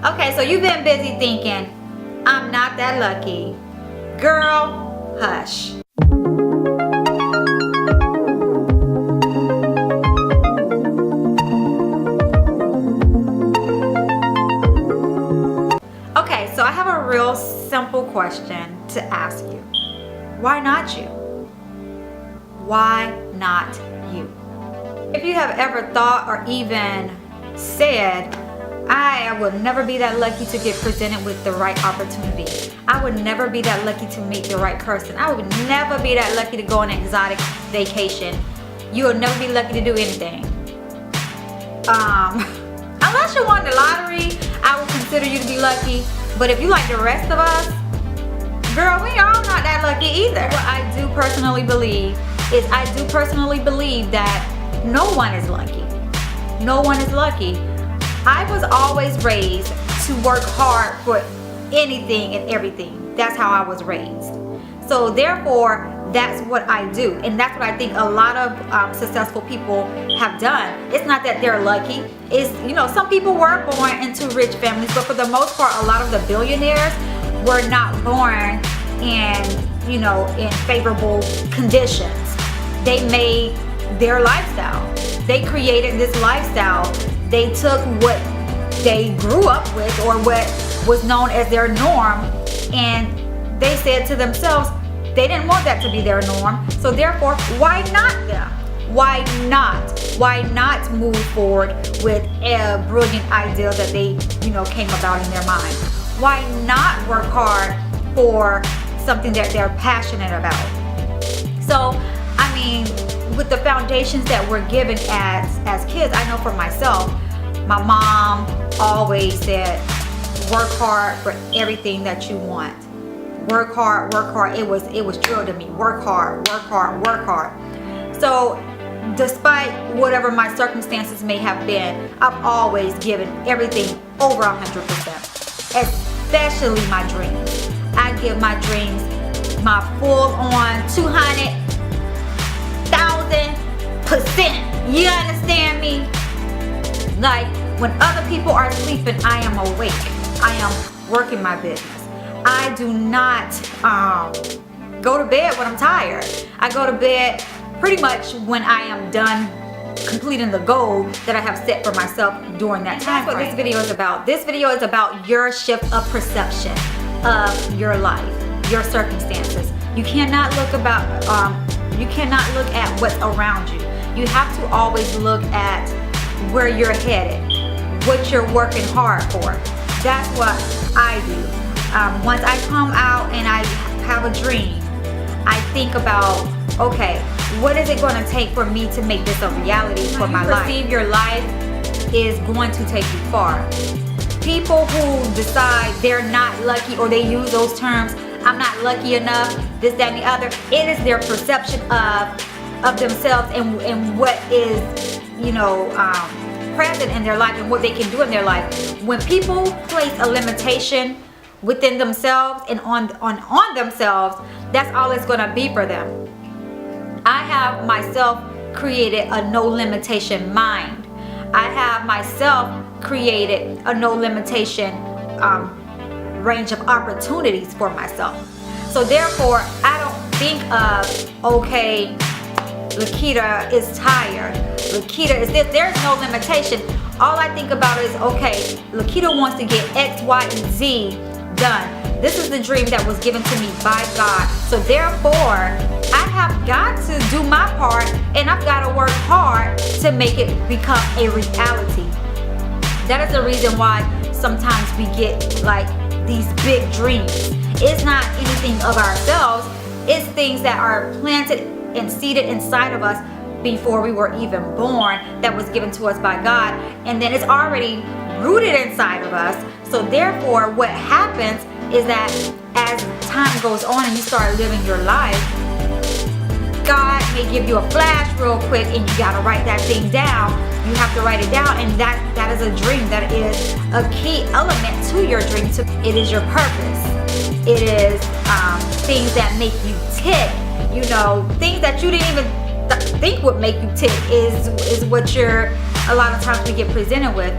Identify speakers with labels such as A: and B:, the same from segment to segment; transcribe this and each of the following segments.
A: Okay, so you've been busy thinking, I'm not that lucky. Girl, hush. Okay, so I have a real simple question to ask you. Why not you? Why not you? If you have ever thought or even said, I would never be that lucky to get presented with the right opportunity. I would never be that lucky to meet the right person. I would never be that lucky to go on an exotic vacation. You will never be lucky to do anything. Unless you won the lottery, I would consider you to be lucky. But if you like the rest of us, girl, we are not that lucky either. What I do personally believe is that no one is lucky. No one is lucky. I was always raised to work hard for anything and everything. That's how I was raised. So therefore, that's what I do. And that's what I think a lot of successful people have done. It's not that they're lucky. It's, some people were born into rich families, but for the most part, a lot of the billionaires were not born in favorable conditions. They made their lifestyle. They created this lifestyle. They took what they grew up with or what was known as their norm, and they said to themselves they didn't want that to be their norm. So therefore, why not them? Why not? Why not move forward with a brilliant idea that they came about in their mind? Why not work hard for something that they're passionate about? So I mean, with the foundations that we're given as kids, I know for myself, my mom always said, work hard for everything that you want. Work hard, work hard. It was drilled to me. Work hard, work hard, work hard. So despite whatever my circumstances may have been, I've always given everything over 100%, especially my dreams. I give my dreams my full on 200,000%. You understand me? Like, when other people are sleeping, I am awake. I am working my business. I do not go to bed when I'm tired. I go to bed pretty much when I am done completing the goal that I have set for myself during that time. That's what this video is about. This video is about your shift of perception of your life, your circumstances. You cannot look at what's around you. You have to always look at where you're headed, what you're working hard for. That's what I do. Once I come out and I have a dream, I think about, okay, what is it going to take for me to make this a reality for my life? Perceive your life is going to take you far. People who decide they're not lucky, or they use those terms, I'm not lucky enough, this, that, and the other, it is their perception of themselves and what is, present in their life and what they can do in their life. When people place a limitation within themselves and on themselves, that's all it's going to be for them. I have myself created a no limitation mind. I have myself created a no limitation range of opportunities for myself. So therefore, I don't think of, okay, Lakita is tired, Lakita is this. There's no limitation. All I think about is, okay, Lakita wants to get X, Y, and Z done. This is the dream that was given to me by God. So therefore, I have got to do my part, and I've got to work hard to make it become a reality. That is the reason why sometimes we get like these big dreams. It's not anything of ourselves. It's things that are planted and seated inside of us before we were even born, that was given to us by God, and then it's already rooted inside of us. So therefore, what happens is that as time goes on and you start living your life, God may give you a flash real quick and you gotta write that thing down. You have to write it down, and that is a dream. That is a key element to your dream. It is your purpose. It is things that make you tick. Things that you didn't even think would make you tick is what a lot of times we get presented with.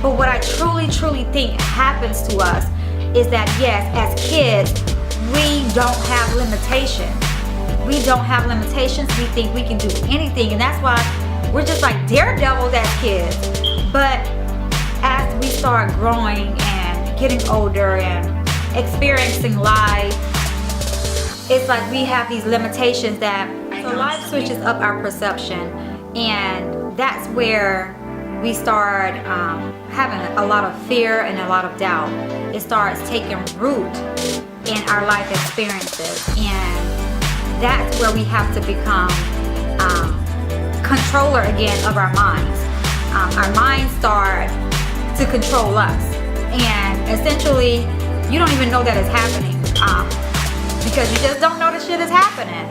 A: But what I truly think happens to us is that, yes, as kids, we don't have limitations. We don't have limitations. We think we can do anything, and that's why we're just like daredevils as kids. But as we start growing and getting older and experiencing life, it's like we have these limitations that, so life switches up our perception, and that's where we start having a lot of fear and a lot of doubt. It starts taking root in our life experiences, and that's where we have to become controller again of our minds. Our minds start to control us, and essentially you don't even know that it's happening because you just don't know the shit is happening.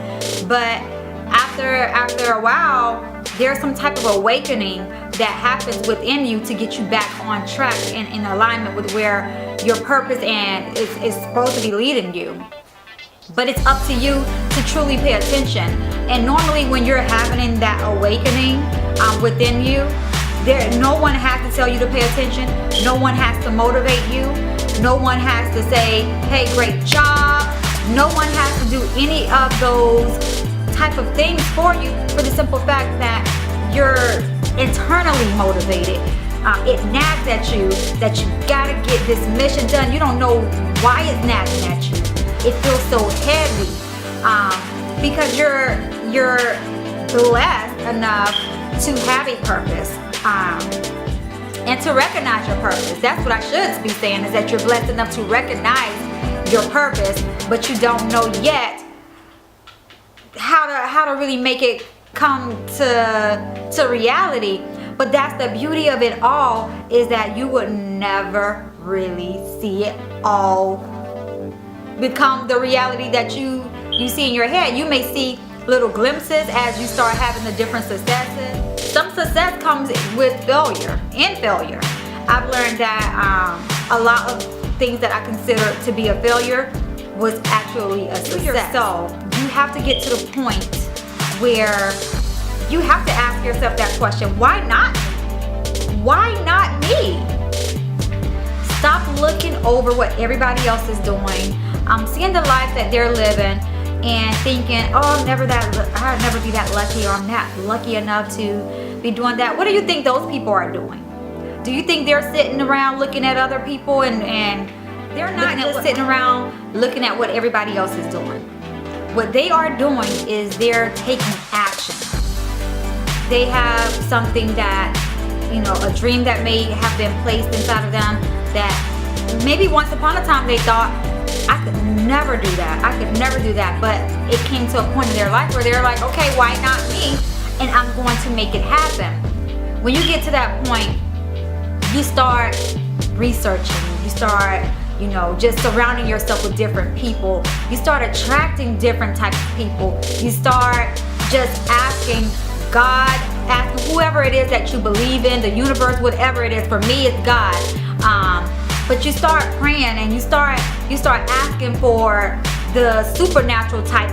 A: But after a while, there's some type of awakening that happens within you to get you back on track and in alignment with where your purpose and is supposed to be leading you. But it's up to you to truly pay attention. And normally when you're having that awakening within you, no one has to tell you to pay attention. No one has to motivate you. No one has to say, hey, great job. No one has to do any of those type of things for you, for the simple fact that you're internally motivated. It nags at you that you gotta get this mission done. You don't know why it's nagging at you. It feels so heavy because you're blessed enough to have a purpose and to recognize your purpose. That's what I should be saying, is that you're blessed enough to recognize your purpose, but you don't know yet how to really make it come to reality. But that's the beauty of it all, is that you would never really see it all become the reality that you see in your head. You may see little glimpses as you start having the different successes. Some success comes with failure. I've learned that a lot of things that I consider to be a failure was actually a success. So you have to get to the point where you have to ask yourself that question: why not? Why not me? Stop looking over what everybody else is doing, seeing the life that they're living, and thinking, oh, I'll never be that lucky, or I'm not lucky enough to be doing that. What do you think those people are doing? Do you think they're sitting around looking at other people and they're not just sitting around looking at what everybody else is doing? What they are doing is they're taking action. They have something that, a dream that may have been placed inside of them that maybe once upon a time they thought, I could never do that. But it came to a point in their life where they're like, okay, why not me? And I'm going to make it happen. When you get to that point, you start researching. You start, just surrounding yourself with different people. You start attracting different types of people. You start just asking God, asking whoever it is that you believe in, the universe, whatever it is. For me, it's God. But you start praying and you start asking for the supernatural type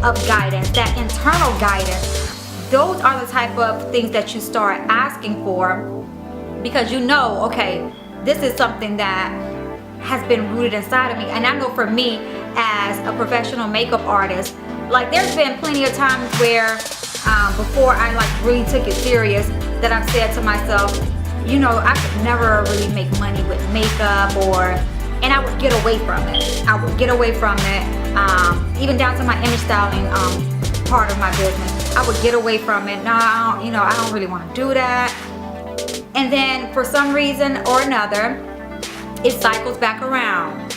A: of guidance, that internal guidance. Those are the type of things that you start asking for, because okay, this is something that has been rooted inside of me. And I know for me, as a professional makeup artist, like there's been plenty of times where before I really took it serious, that I've said to myself, I could never really make money with makeup, and I would get away from it. Even down to my image styling part of my business. I would get away from it. No, I don't really want to do that. And then for some reason or another, it cycles back around.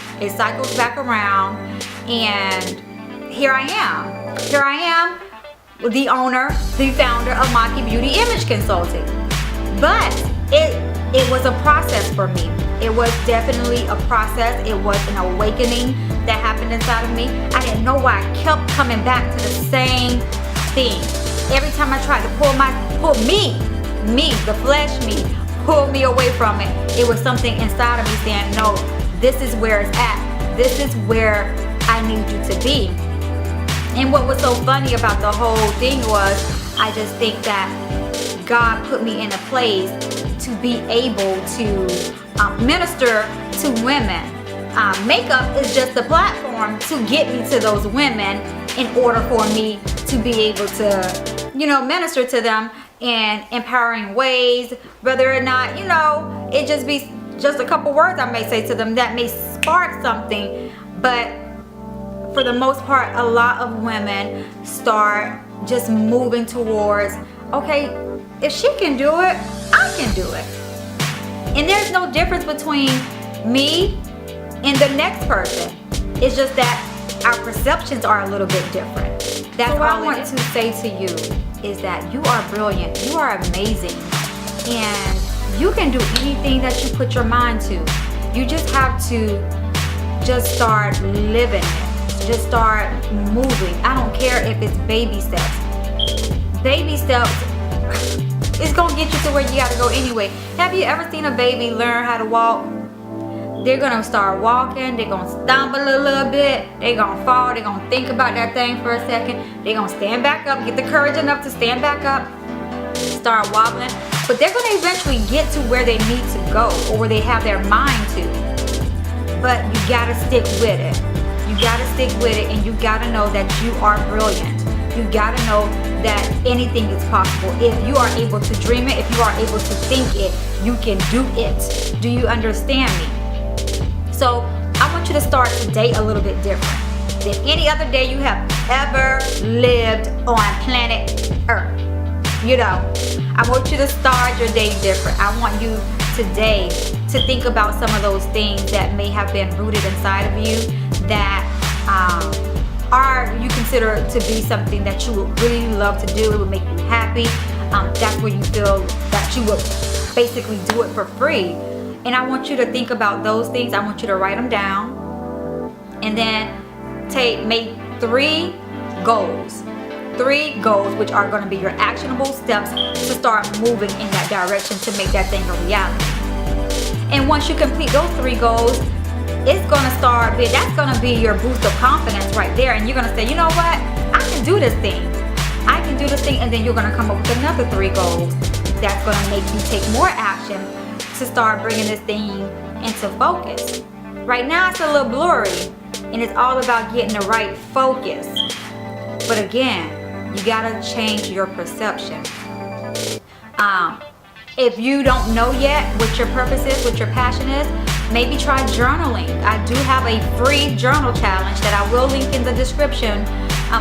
A: And here I am, the owner, the founder of Maki Beauty Image Consulting. But it was a process for me. It was definitely a process. It was an awakening that happened inside of me. I didn't know why I kept coming back to the same thing. Every time I tried to pull me, the flesh me, pull me away from it, it was something inside of me saying, no, this is where it's at. This is where I need you to be. And what was so funny about the whole thing was, I just think that God put me in a place to be able to minister to women. Makeup is just a platform to get me to those women in order for me to be able to, minister to them in empowering ways, whether or not, it just be just a couple words I may say to them that may spark something. But for the most part, a lot of women start just moving towards, okay, if she can do it, I can do it. And there's no difference between me and the next person. It's just that our perceptions are a little bit different. That's all I want to say to you, is that you are brilliant, you are amazing, and you can do anything that you put your mind to. You just have to just start living it. Just start moving. I don't care if it's baby steps. Baby steps is gonna get you to where you gotta go anyway. Have you ever seen a baby learn how to walk? They're gonna start walking, they're gonna stumble a little bit, they're gonna fall, they're gonna think about that thing for a second, they're gonna stand back up, get the courage enough to stand back up, start wobbling, but they're gonna eventually get to where they need to go, or where they have their mind to. But you gotta stick with it. You gotta stick with it, and you gotta know that you are brilliant. You gotta know that anything is possible. If you are able to dream it, if you are able to think it, you can do it. Do you understand me? So I want you to start today a little bit different than any other day you have ever lived on planet Earth. I want you to start your day different. I want you today to think about some of those things that may have been rooted inside of you that are you consider to be something that you would really love to do. It would make you happy. That's where you feel that you would basically do it for free. And I want you to think about those things. I want you to write them down, and then make 3 goals. 3 goals, which are going to be your actionable steps to start moving in that direction to make that thing a reality. And once you complete those 3 goals, it's going to start, that's going to be your boost of confidence right there. And you're going to say, you know what? I can do this thing. I can do this thing. And then you're going to come up with another 3 goals that's going to make you take more action to start bringing this thing into focus. Right now it's a little blurry, and it's all about getting the right focus. But again, you gotta change your perception. If you don't know yet what your purpose is, what your passion is, maybe try journaling. I do have a free journal challenge that I will link in the description,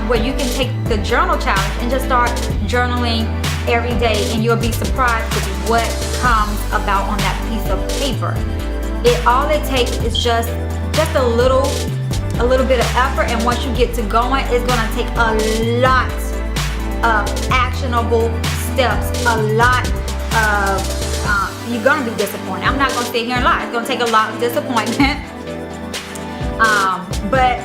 A: where you can take the journal challenge and just start journaling every day, and you'll be surprised with what comes about on that piece of paper. All it takes is just a little bit of effort, and once you get to going, it's gonna take a lot of actionable steps, a lot of you're gonna be disappointed. I'm not gonna sit here and lie. It's gonna take a lot of disappointment, but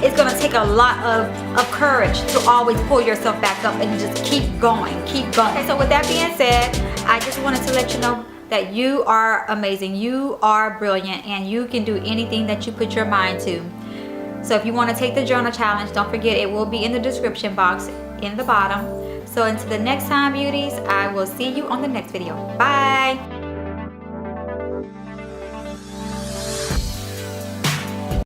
A: it's gonna take a lot of courage to always pull yourself back up and just keep going. Okay, so with that being said, I just wanted to let you know that you are amazing, you are brilliant, and you can do anything that you put your mind to. So if you want to take the journal challenge, don't forget it will be in the description box in the bottom. So until the next time, beauties, I will see you on the next video. Bye.